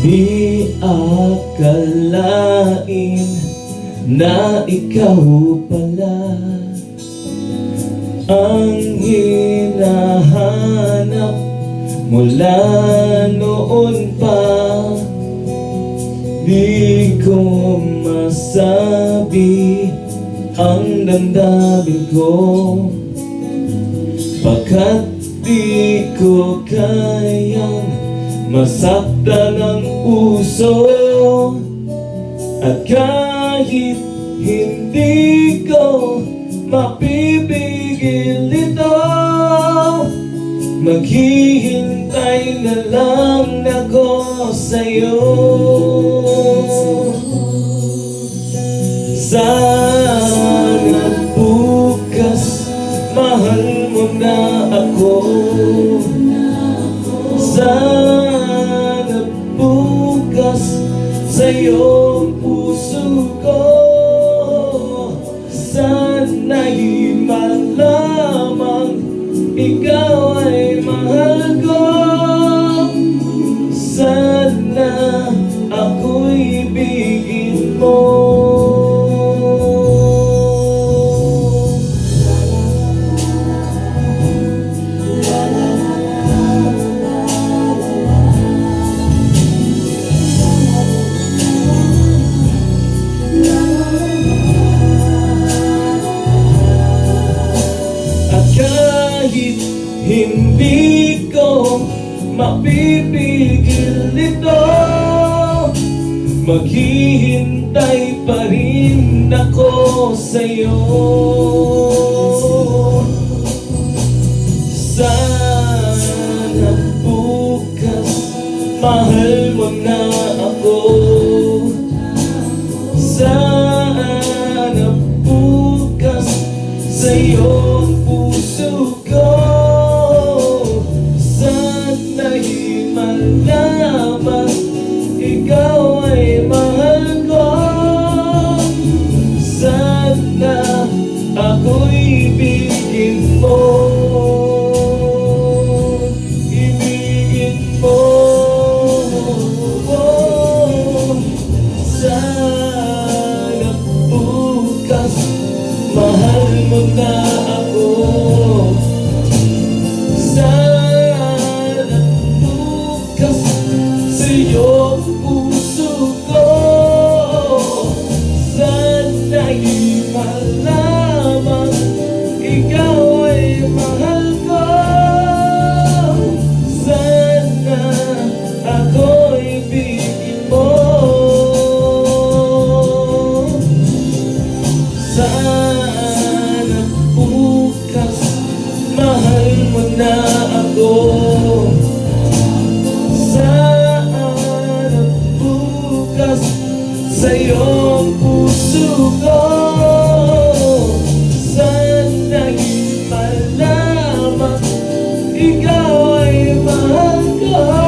Di akalain na ikaw pala ang hinahanap mula noon pa. Di ko masabi ang damdamin ko, pagkat di ko kayang masaktan ang puso. At kahit hindi ko mapipigil ito, maghihintay na lang ako sa'yo. Sana bukas mahal mo na ako. Sana bukas sa iyong puso ko, sana'y malamang ikaw ay mahal ko. Sana ako'y ibigin mo. Kahit hindi ko mapipigil ito, maghihintay pa rin ako sa'yo. Sana bukas mahal mo na ako. Sana bukas sa iyong puso ko, sana'y malaman ikaw ay mahal ko. Sana ako'y ibigin mo. Ibigin mo. Sana bukas mahal mo na ako. Sana bukas sa iyong puso ko, sana'y malamang ikaw ay mahal ko. Sana ako'y ibigin mo. Sana bukas mahal mo na ako. Sana bukas sa iyong puso ko, sana'y malamang ikaw ay mahal ko.